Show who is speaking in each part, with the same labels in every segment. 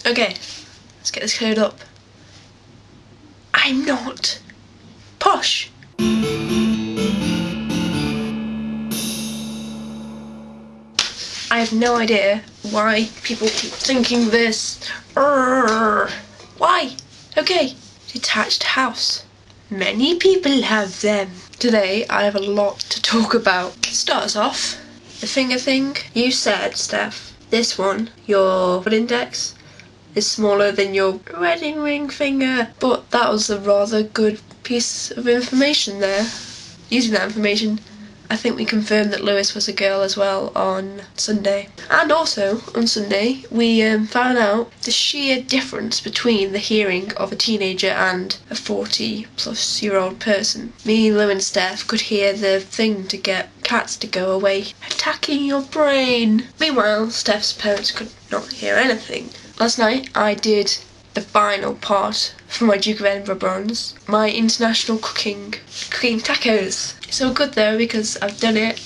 Speaker 1: Okay, let's get this cleared up. I'm not posh. I have no idea why people keep thinking this. Why? Okay, detached house. Many people have them. Today I have a lot to talk about. Start us off. The finger thing. You said, Steph, this one, your foot index, is smaller than your wedding ring finger. But that was a rather good piece of information there. Using that information, I think we confirmed that Lewis was a girl as well on Sunday. And also, on Sunday, we found out the sheer difference between the hearing of a teenager and a 40-plus-year-old person. Me, Lou and Steph could hear the thing to get cats to go away, attacking your brain. Meanwhile, Steph's parents could not hear anything. Last night, I did the final part for my Duke of Edinburgh bronze, my international cooking tacos. It's all good though because I've done it.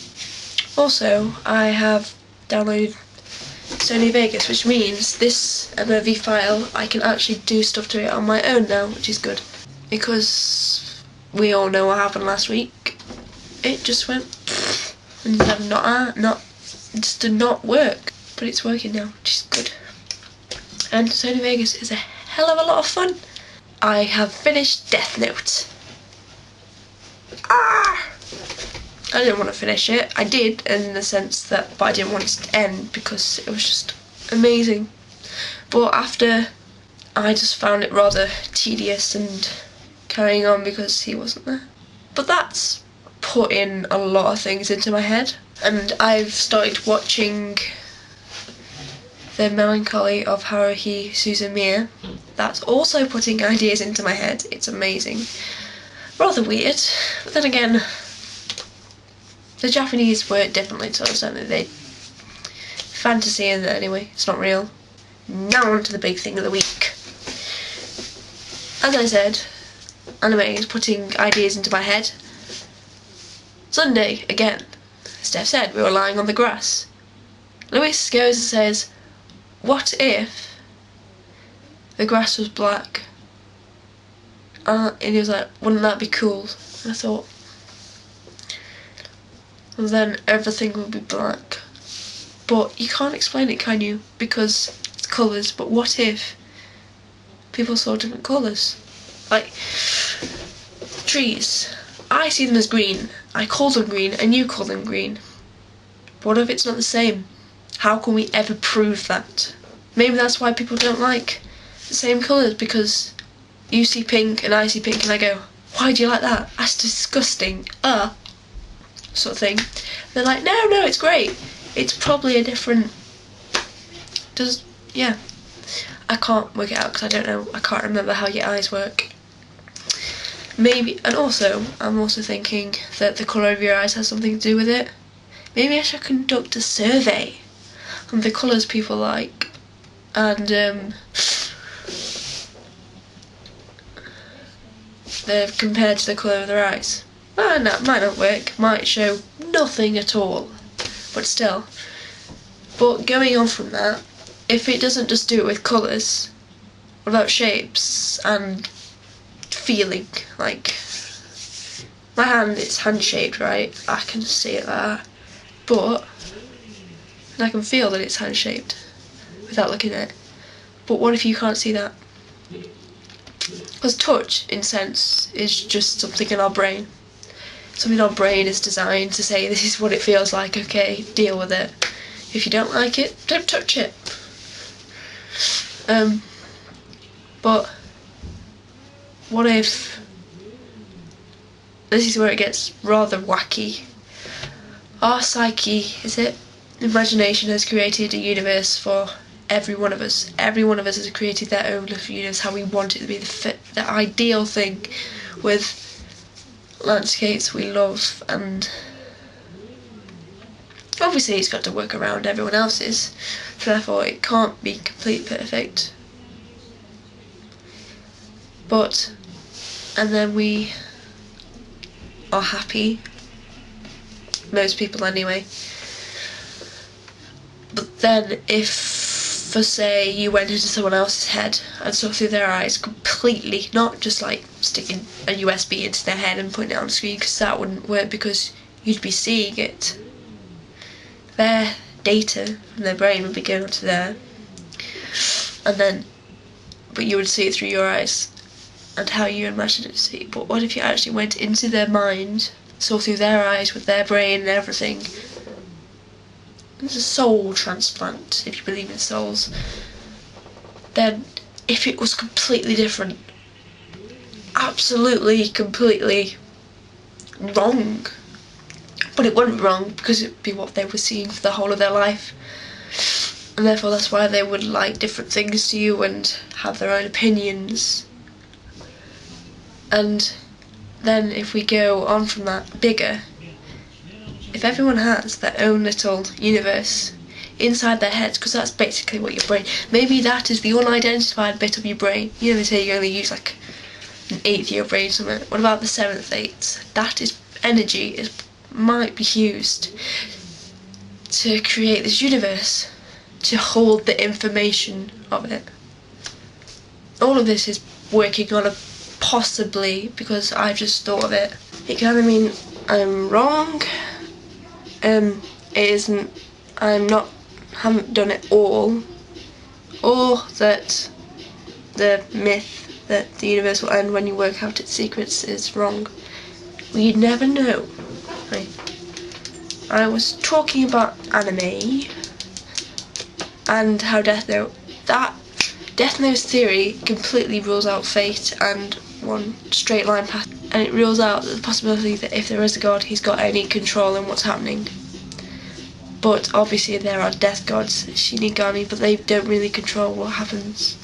Speaker 1: Also, I have downloaded Sony Vegas, which means this MOV file, I can actually do stuff to it on my own now, which is good. Because we all know what happened last week. It just went and just did not work. But it's working now, which is good. And Sony Vegas is a hell of a lot of fun. I have finished Death Note. I didn't want to finish it. I did in the sense that, but I didn't want it to end because it was just amazing. But after, I just found it rather tedious and carrying on because he wasn't there. But that's put in a lot of things into my head. And I've started watching The Melancholy of Haruhi Suzumiya. That's also putting ideas into my head. It's amazing. Rather weird, but then again, the Japanese work differently to us, don't they? Fantasy in there anyway, it's not real. Now on to the big thing of the week. As I said, anime is putting ideas into my head. Sunday, again, Steph said, we were lying on the grass. Lewis goes and says, what if the grass was black? And he was like, wouldn't that be cool? And I thought, well, then everything would be black. But you can't explain it, can you? Because it's colours. But what if people saw different colours? Like, trees. I see them as green. I call them green and you call them green. What if it's not the same? How can we ever prove that? Maybe that's why people don't like the same colours, because you see pink and I see pink and I go, why do you like that? That's disgusting. Sort of thing. They're like, no, it's great. It's probably a different... yeah. I can't work it out because I don't know. I can't remember how your eyes work. Maybe, and also, I'm also thinking that the colour of your eyes has something to do with it. Maybe I should conduct a survey on the colours people like. And, they're compared to the colour of their eyes. Well, that might not work, might show nothing at all, but still. But going on from that, if it doesn't just do it with colours, what about shapes and feeling? Like, my hand, it's hand-shaped, right? I can see it there, but I can feel that it's hand-shaped without looking at it. But what if you can't see that? Because touch, in a sense, is just something in our brain. Something our brain is designed to say, this is what it feels like, okay, deal with it. If you don't like it, don't touch it. But what if, this is where it gets rather wacky. Our psyche, imagination has created a universe for every one of us. Every one of us has created their own little universe, how we want it to be, the ideal thing, with landscapes we love, and obviously it's got to work around everyone else's, so therefore it can't be complete perfect. But, and then we are happy, most people anyway. But then if for say you went into someone else's head and saw through their eyes completely, not just like sticking a USB into their head and putting it on the screen, because that wouldn't work, because you'd be seeing it. Their data from their brain would be going onto there, and then, but you would see it through your eyes and how you imagine it to see. But what if you actually went into their mind, saw through their eyes with their brain and everything? It's a soul transplant, if you believe in souls. Then, if it was completely different, absolutely, completely wrong, but it wouldn't be wrong because it would be what they were seeing for the whole of their life, and therefore that's why they would like different things to you and have their own opinions. And then if we go on from that, bigger, if everyone has their own little universe inside their heads, because that's basically what your brain, maybe that is the unidentified bit of your brain. You know, they say you only use like an eighth of your brain or something. What about the seventh, eighth? That is energy, might be used to create this universe, to hold the information of it. All of this is working on a possibly, because I've just thought of it. It kind of mean I'm wrong. It isn't. Haven't done it all, or that the myth that the universe will end when you work out its secrets is wrong. We never know. Right. I was talking about anime and how Death Note's theory completely rules out fate and one straight line path, and it rules out the possibility that if there is a god, he's got any control in what's happening. But obviously there are death gods, Shinigami, but they don't really control what happens.